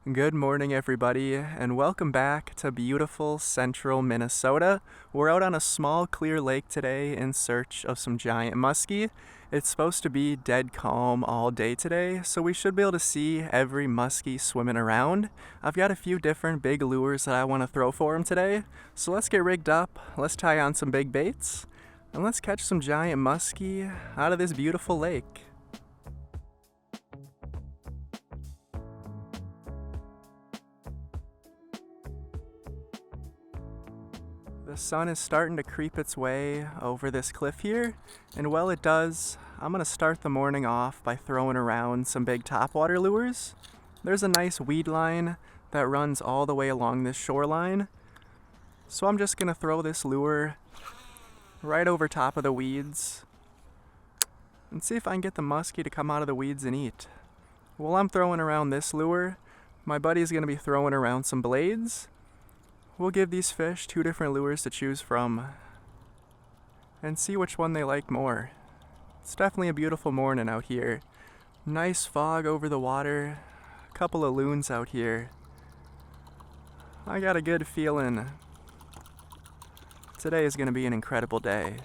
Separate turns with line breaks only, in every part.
Good morning, everybody, and welcome back to beautiful central Minnesota. We're out on a small, clear lake today in search of some giant muskie. It's supposed to be dead calm all day today, so we should be able to see every muskie swimming around. I've got a few different big lures that I want to throw for him today, so let's get rigged up, let's tie on some big baits, and let's catch some giant muskie out of this beautiful lake. The sun is starting to creep its way over this cliff here, and while it does, I'm going to start the morning off by throwing around some big topwater lures. There's a nice weed line that runs all the way along this shoreline, so I'm just going to throw this lure right over top of the weeds and see if I can get the muskie to come out of the weeds and eat. While I'm throwing around this lure, my buddy's going to be throwing around some blades. We'll give these fish two different lures to choose from and see which one they like more. It's definitely a beautiful morning out here. Nice fog over the water, a couple of loons out here. I got a good feeling today is going to be an incredible day.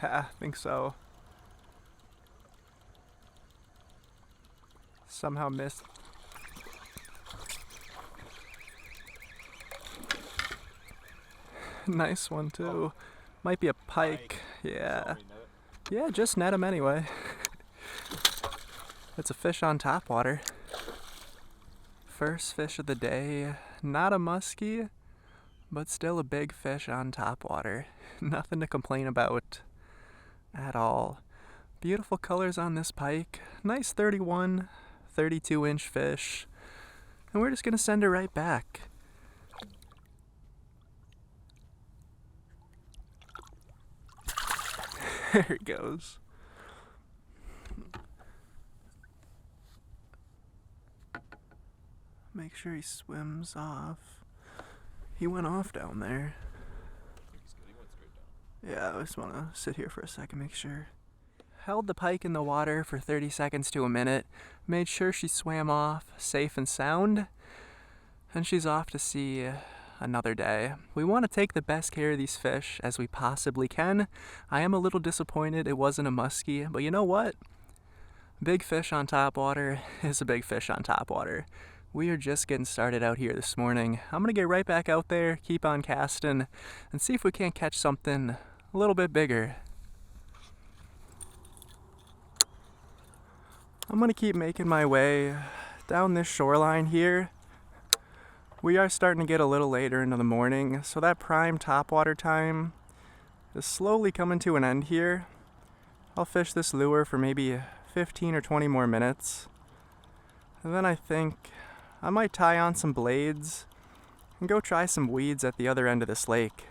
I think so. Somehow missed. Nice one too. Might be a pike. Yeah. Yeah, just net him anyway. It's a fish on topwater. First fish of the day. Not a muskie, but still a big fish on topwater. Nothing to complain about at all. Beautiful colors on this pike. Nice 31, 32-inch fish. And we're just going to send her right back. There he goes. Make sure he swims off. He went off down there. Yeah, I just want to sit here for a second, make sure. Held the pike in the water for 30 seconds to a minute, made sure she swam off safe and sound, and she's off to see another day. We want to take the best care of these fish as we possibly can. I am a little disappointed it wasn't a muskie, but you know what? Big fish on topwater is a big fish on topwater. We are just getting started out here this morning. I'm going to get right back out there, keep on casting, and see if we can't catch something a little bit bigger. I'm going to keep making my way down this shoreline here. We are starting to get a little later into the morning, so that prime topwater time is slowly coming to an end here. I'll fish this lure for maybe 15 or 20 more minutes. And then I think I might tie on some blades and go try some weeds at the other end of this lake.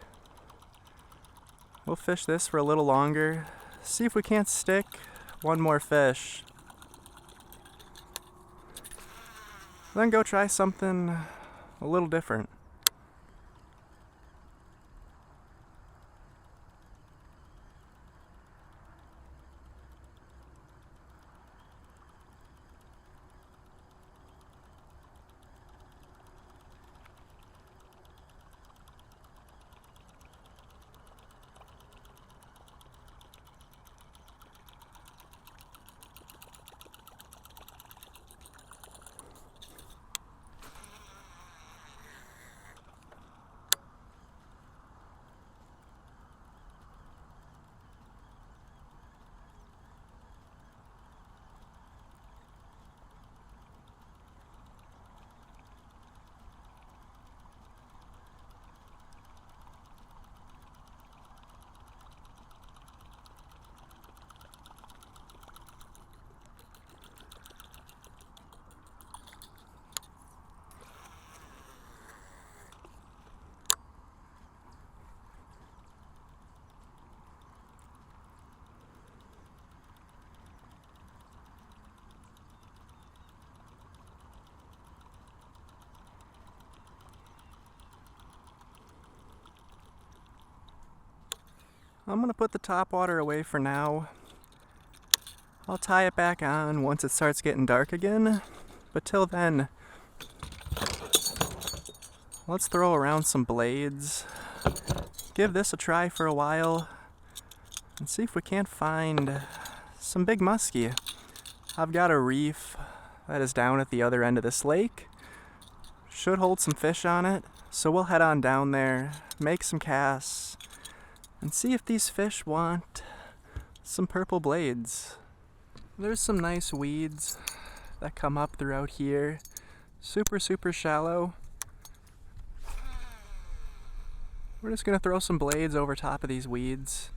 We'll fish this for a little longer, see if we can't stick one more fish. Then go try something a little different. I'm gonna put the topwater away for now. I'll tie it back on once it starts getting dark again, but till then, let's throw around some blades, give this a try for a while, and see if we can't find some big muskie. I've got a reef that is down at the other end of this lake. Should hold some fish on it, so we'll head on down there, make some casts, and see if these fish want some purple blades. There's some nice weeds that come up throughout here. Super shallow. We're just gonna throw some blades over top of these weeds.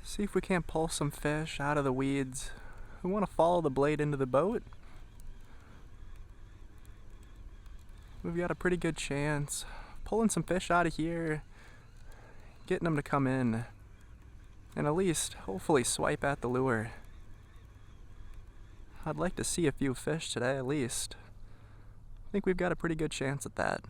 See if we can't pull some fish out of the weeds. We wanna follow the blade into the boat. We've got a pretty good chance pulling some fish out of here, getting them to come in, and at least hopefully swipe at the lure. I'd like to see a few fish today at least. I think we've got a pretty good chance at that.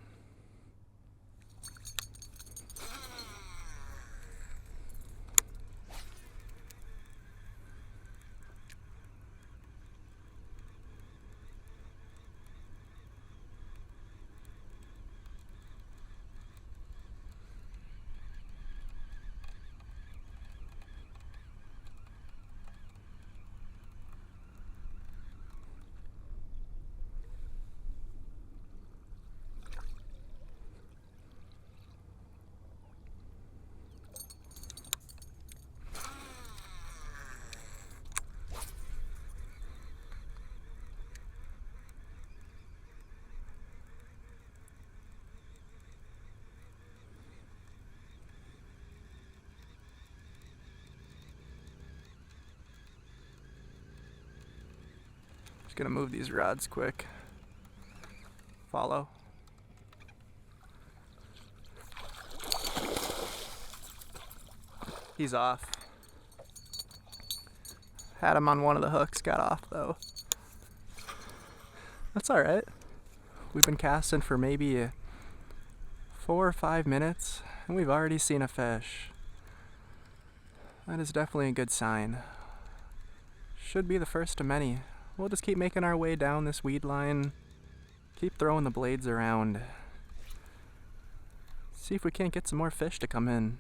Just gonna move these rods quick. Follow. He's off. Had him on one of the hooks, got off though. That's alright. We've been casting for maybe 4 or 5 minutes, and we've already seen a fish. That is definitely a good sign. Should be the first of many. We'll just keep making our way down this weed line, keep throwing the blades around, see if we can't get some more fish to come in.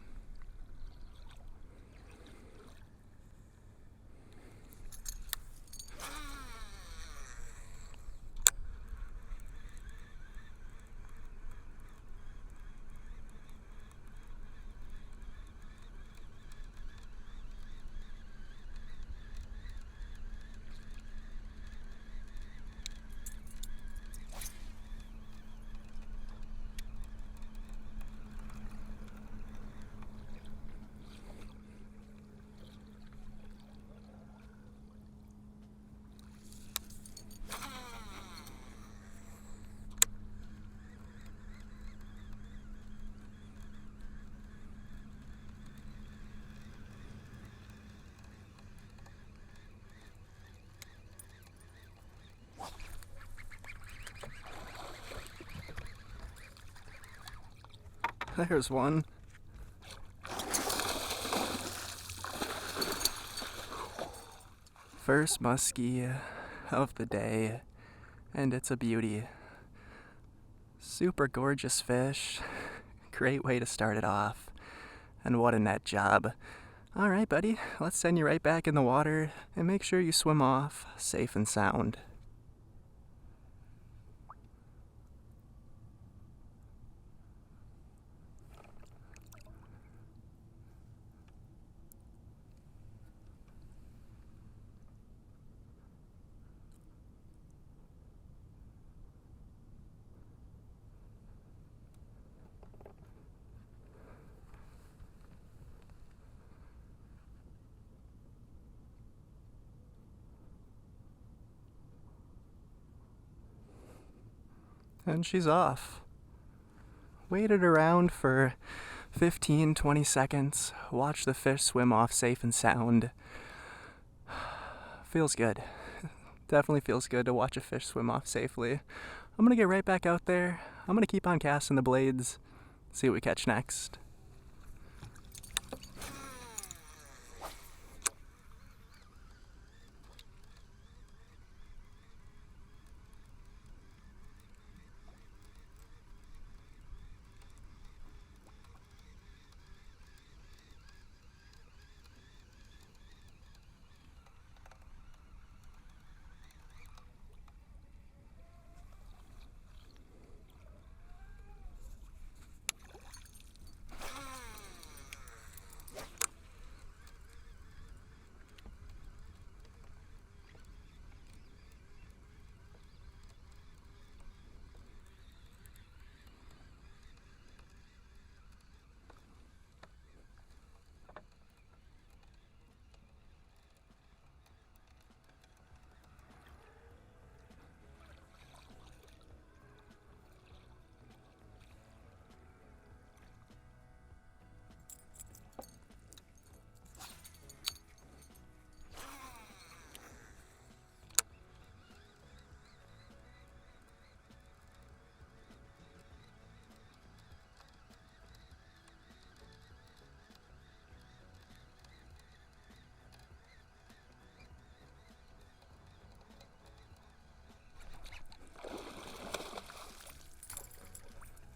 There's one. First muskie of the day, and it's a beauty. Super gorgeous fish. Great way to start it off. And what a net job. Alright, buddy, let's send you right back in the water and make sure you swim off safe and sound. And she's off. Waited around for 15-20 seconds, watched the fish swim off safe and sound. Feels good. Definitely feels good to watch a fish swim off safely. I'm gonna get right back out there. I'm gonna keep on casting the blades, see what we catch next.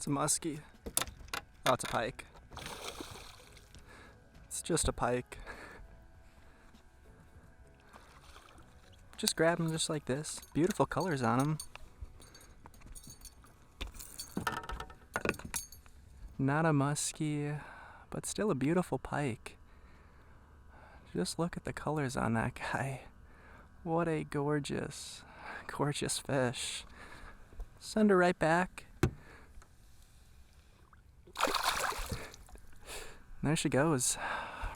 It's a muskie. Oh, it's a pike. It's just a pike. Just grab them just like this. Beautiful colors on them. Not a muskie, but still a beautiful pike. Just look at the colors on that guy. What a gorgeous, gorgeous fish. Send her right back. There she goes.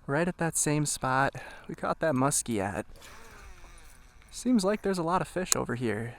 Right at that same spot we caught that muskie at. Seems like there's a lot of fish over here.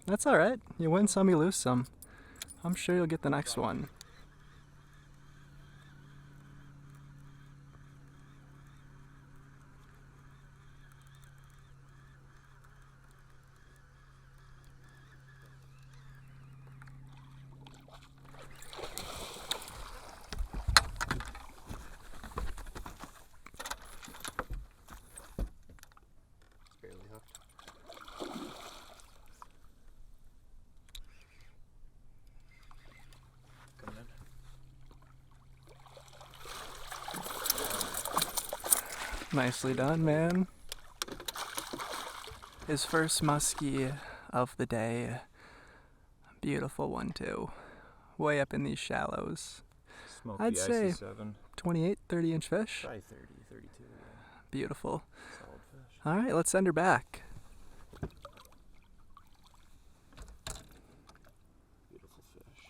That's alright. You win some, you lose some. I'm sure you'll get the next one. Nicely done, man. His first muskie of the day. Beautiful one, too. Way up in these shallows.
Smoky
I'd say
IC7.
28, 30-inch fish.
Try 30, 32. Yeah.
Beautiful.
Solid fish.
All right, let's send her back.
Beautiful fish.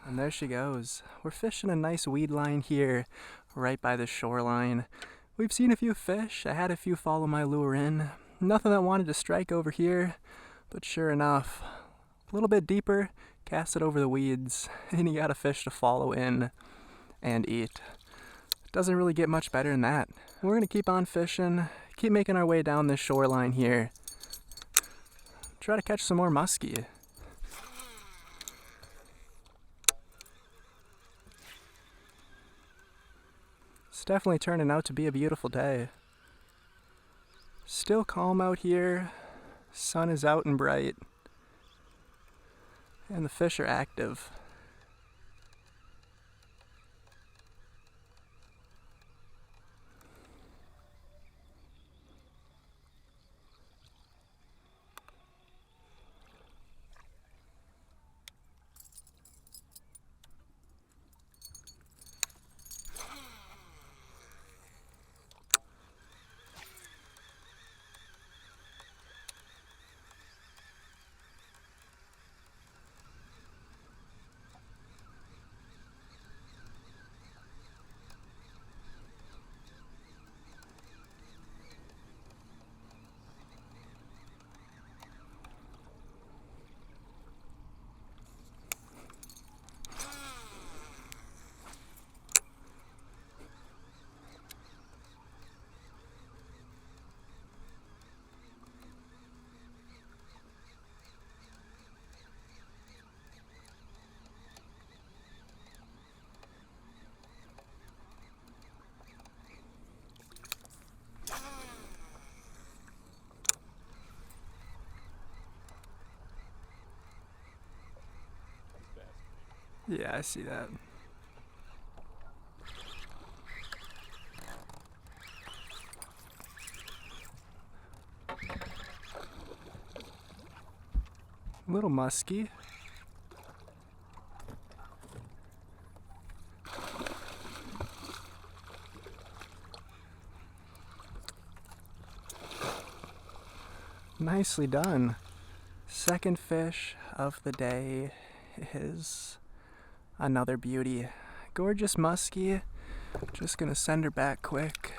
And there she goes. We're fishing a nice weed line here, right by the shoreline. We've seen a few fish. I had a few follow my lure in. Nothing that wanted to strike over here, but sure enough, a little bit deeper, cast it over the weeds, and you got a fish to follow in and eat. Doesn't really get much better than that. We're gonna keep on fishing, keep making our way down this shoreline here. Try to catch some more muskie. It's definitely turning out to be a beautiful day. Still calm out here. Sun is out and bright. And the fish are active. Yeah, I see that. Little musky. Nicely done. Second fish of the day is another beauty. Gorgeous Musky. Just gonna send her back quick.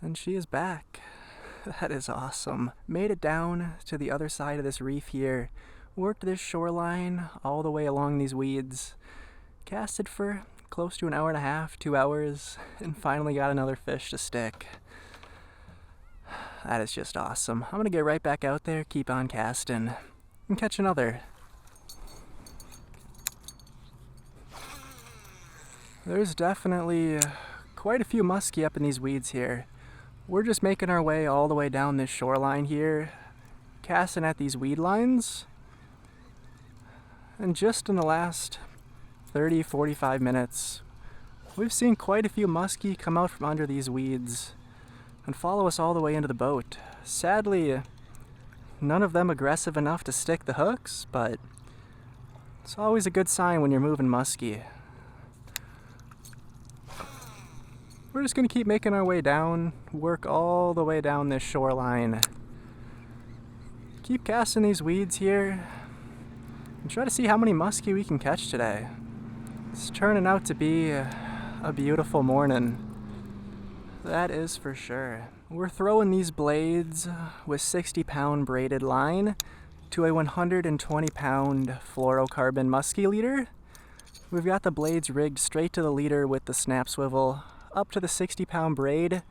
And she is back. That is awesome. Made it down to the other side of this reef here. Worked this shoreline all the way along these weeds. Casted for close to an hour and a half, 2 hours, and finally got another fish to stick. That is just awesome. I'm gonna get right back out there, keep on casting, and catch another. There's definitely quite a few muskie up in these weeds here. We're just making our way all the way down this shoreline here, casting at these weed lines. And just in the last 30-45 minutes, we've seen quite a few muskie come out from under these weeds and follow us all the way into the boat. Sadly, none of them aggressive enough to stick the hooks, but it's always a good sign when you're moving muskie. We're just gonna keep making our way down, work all the way down this shoreline. Keep casting these weeds here, and try to see how many muskie we can catch today. It's turning out to be a beautiful morning. That is for sure. We're throwing these blades with 60-pound braided line to a 120-pound fluorocarbon musky leader. We've got the blades rigged straight to the leader with the snap swivel up to the 60-pound braid.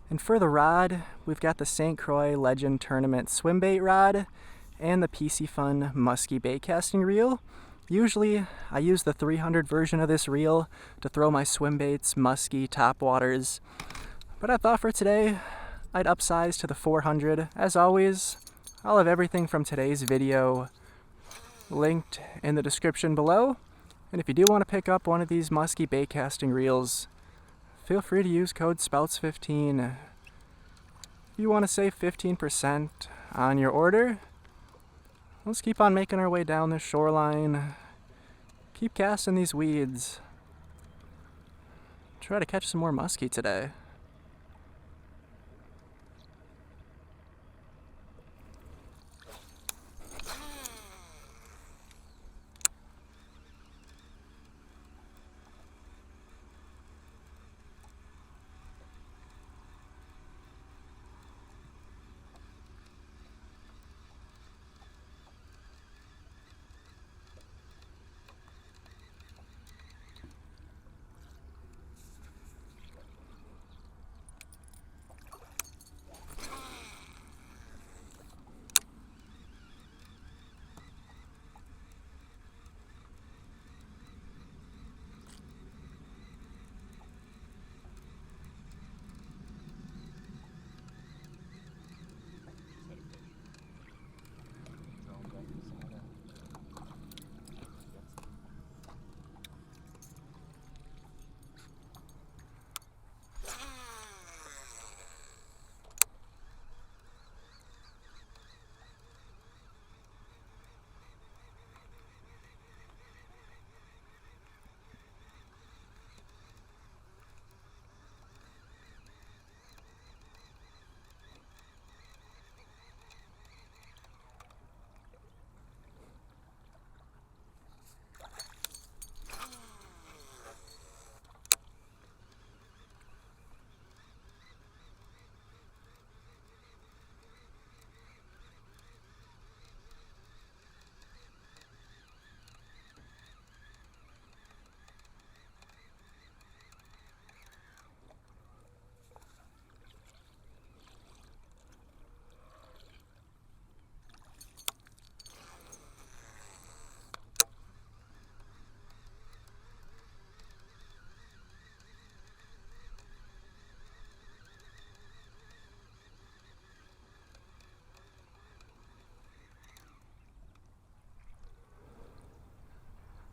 And for the rod, we've got the St. Croix Legend Tournament swim bait rod and the PC Fun musky bait casting reel. Usually, I use the 300 version of this reel to throw my swim baits, musky, topwaters. But I thought for today, I'd upsize to the 400. As always, I'll have everything from today's video linked in the description below. And if you do want to pick up one of these musky bait casting reels, feel free to use code SPOUTS15. If you want to save 15% on your order, let's keep on making our way down this shoreline. Keep casting these weeds. Try to catch some more muskie today.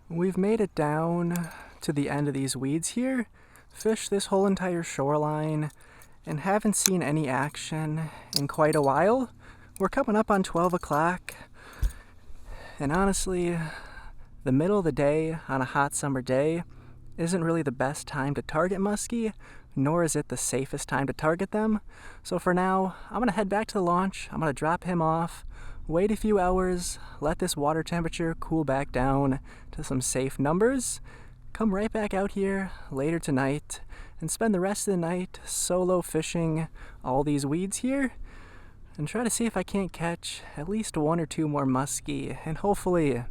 We've made it down to the end of these weeds here, fished this whole entire shoreline, and haven't seen any action in quite a while. We're coming up on 12 o'clock, and honestly, the middle of the day on a hot summer day isn't really the best time to target muskie, nor is it the safest time to target them. So for now, I'm gonna head back to the launch, I'm gonna drop him off, wait a few hours, let this water temperature cool back down to some safe numbers, come right back out here later tonight, and spend the rest of the night solo fishing all these weeds here, and try to see if I can't catch at least 1 or 2 more muskie, and hopefully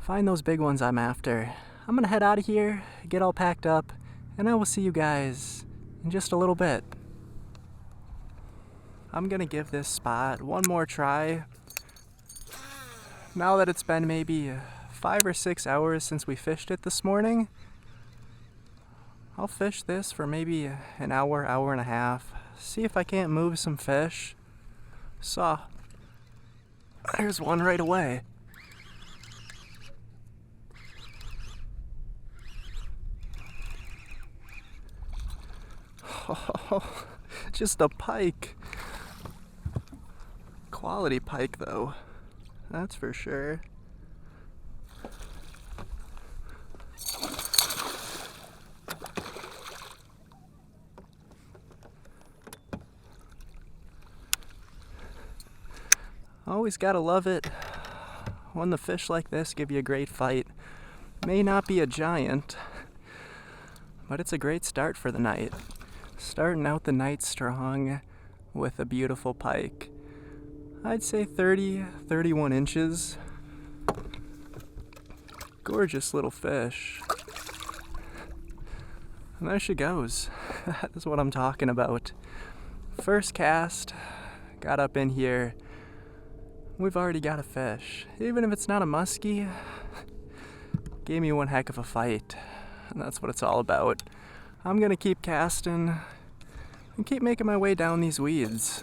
find those big ones I'm after. I'm gonna head out of here, get all packed up, and I will see you guys in just a little bit. I'm gonna give this spot one more try. Now that it's been maybe 5 or 6 hours since we fished it this morning, I'll fish this for maybe an hour, hour and a half, see if I can't move some fish. There's one right away. Oh, just a pike. Quality pike though, that's for sure. Always gotta love it when the fish like this give you a great fight. May not be a giant, but it's a great start for the night. Starting out the night strong with a beautiful pike. I'd say 30, 31 inches. Gorgeous little fish. And there she goes. That's what I'm talking about. First cast, got up in here. We've already got a fish. Even if it's not a muskie, gave me one heck of a fight. And that's what it's all about. I'm gonna keep casting and keep making my way down these weeds.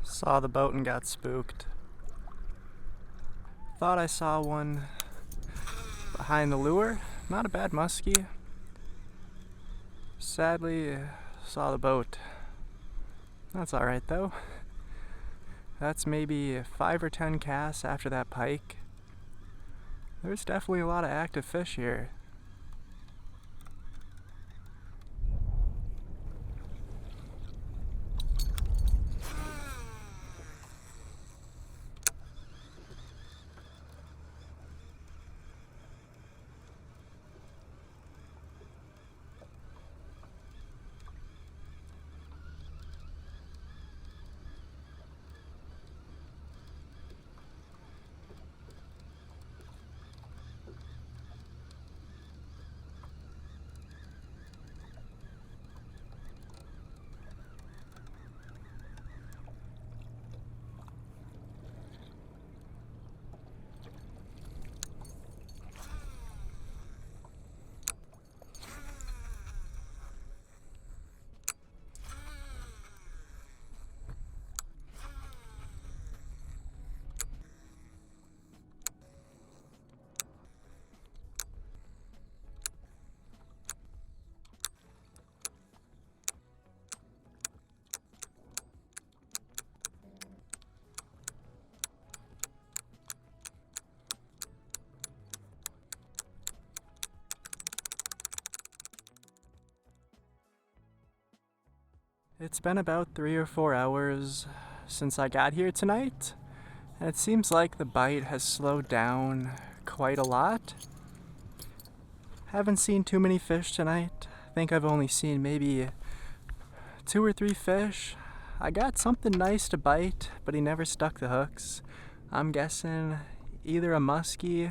Saw the boat and got spooked. Thought I saw one behind the lure. Not a bad muskie. Sadly, saw the boat. That's alright though. That's maybe 5 or 10 casts after that pike. There's definitely a lot of active fish here. It's been about 3 or 4 hours since I got here tonight, And it seems like the bite has slowed down quite a lot. Haven't seen too many fish tonight. I think I've only seen maybe 2 or 3 fish. I got something nice to bite, but he never stuck the hooks. I'm guessing either a musky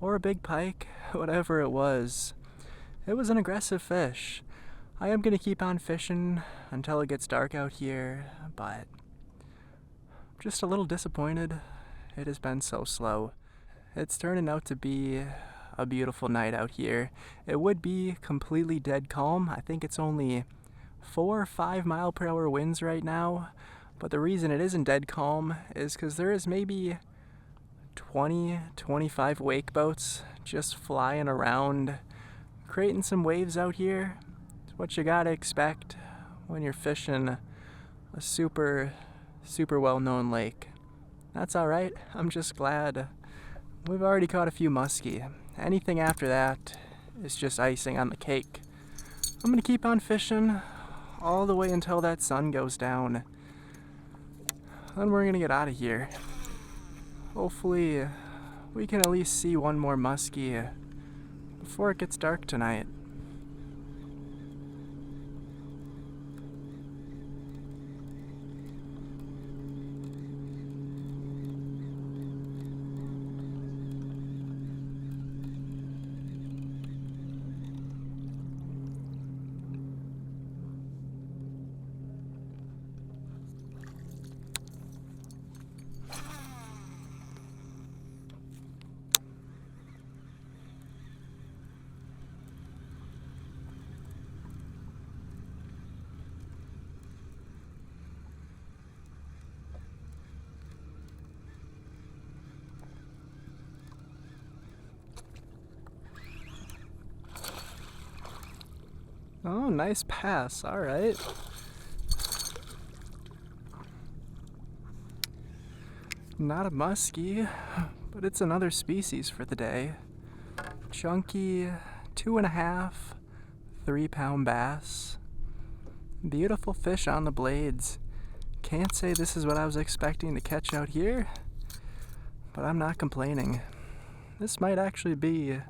or a big pike, whatever it was. It was an aggressive fish. I am gonna keep on fishing until it gets dark out here, but just a little disappointed. It has been so slow. It's turning out to be a beautiful night out here. It would be completely dead calm. I think it's only 4 or 5 mile per hour winds right now, but the reason it isn't dead calm is because there is maybe 20-25 wake boats just flying around, creating some waves out here. It's what you gotta expect when you're fishing a super well-known lake. That's alright. I'm just glad we've already caught a few musky. Anything after that is just icing on the cake. I'm gonna keep on fishing all the way until that sun goes down. Then we're gonna get out of here. Hopefully we can at least see one more musky before it gets dark tonight. Oh, nice pass. All right. Not a muskie, but it's another species for the day. Chunky 2.5, 3-pound bass. Beautiful fish on the blades. Can't say this is what I was expecting to catch out here, but I'm not complaining. This might actually be a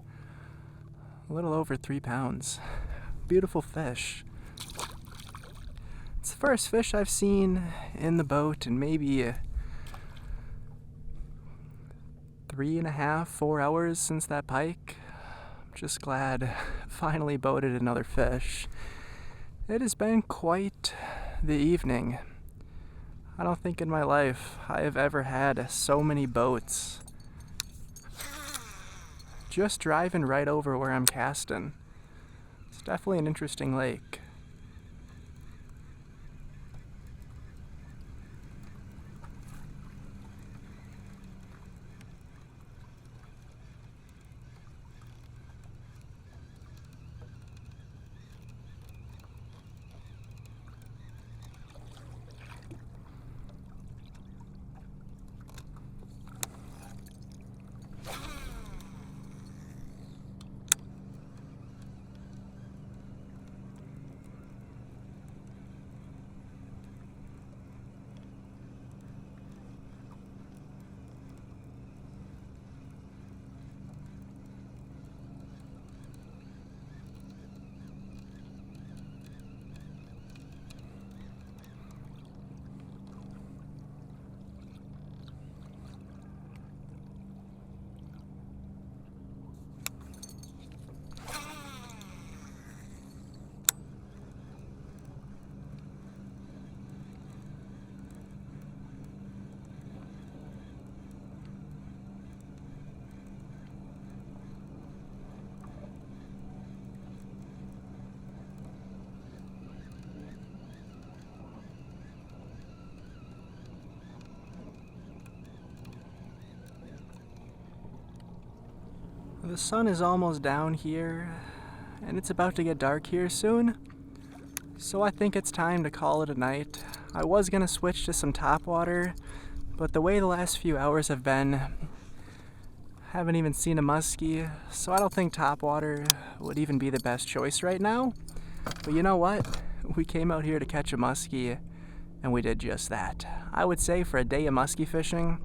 little over 3 pounds. Beautiful fish. It's the first fish I've seen in the boat in maybe 3.5, 4 hours since that pike. I'm just glad I finally boated another fish. It has been quite the evening. I don't think in my life I have ever had so many boats just driving right over where I'm casting. It's definitely an interesting lake. The sun is almost down here, and it's about to get dark here soon, so I think it's time to call it a night. I was gonna switch to some topwater, but the way the last few hours have been, haven't even seen a muskie, so I don't think topwater would even be the best choice right now. But you know what? We came out here to catch a muskie, and we did just that. I would say for a day of muskie fishing,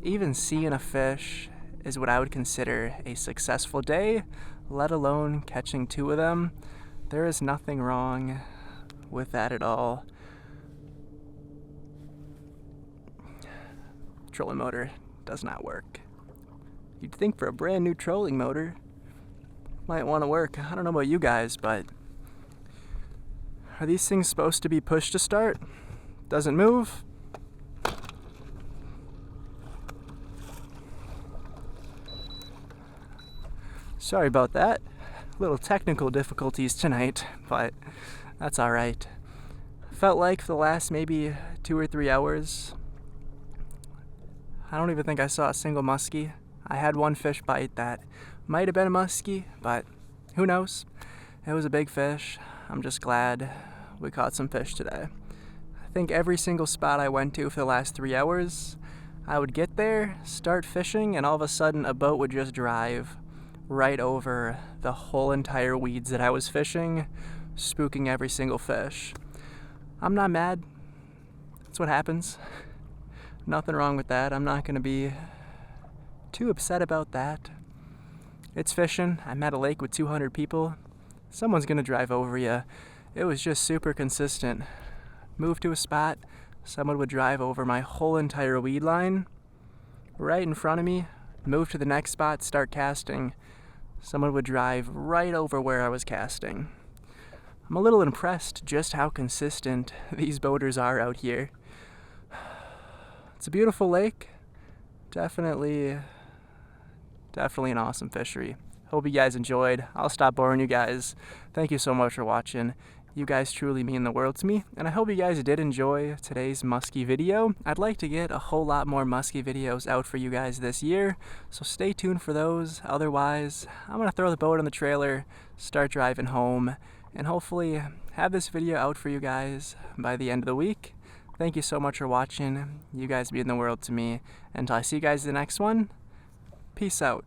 even seeing a fish is what I would consider a successful day, let alone catching 2 of them. There is nothing wrong with that at all. Trolling motor does not work. You'd think for a brand new trolling motor, might want to work. I don't know about you guys, but are these things supposed to be push to start? Doesn't move. Sorry about that. Little technical difficulties tonight, but that's alright. Felt like for the last maybe 2 or 3 hours, I don't even think I saw a single muskie. I had one fish bite that might have been a muskie, but who knows? It was a big fish. I'm just glad we caught some fish today. I think every single spot I went to for the last 3 hours, I would get there, start fishing, and all of a sudden a boat would just drive right over the whole entire weeds that I was fishing, spooking every single fish. I'm not mad. That's what happens. Nothing wrong with that. I'm not going to be too upset about that. It's fishing. I'm at a lake with 200 people. Someone's going to drive over you. It was just super consistent. Move to a spot, someone would drive over my whole entire weed line right in front of me. Move to the next spot, start casting. Someone would drive right over where I was casting. I'm a little impressed just how consistent these boaters are out here. It's a beautiful lake. Definitely an awesome fishery. Hope you guys enjoyed. I'll stop boring you guys. Thank you so much for watching. You guys truly mean the world to me, and I hope you guys did enjoy today's musky video. I'd like to get a whole lot more musky videos out for you guys this year, so stay tuned for those. Otherwise, I'm gonna throw the boat on the trailer, start driving home, and hopefully have this video out for you guys by the end of the week. Thank you so much for watching. You guys mean the world to me. Until I see you guys in the next one, peace out.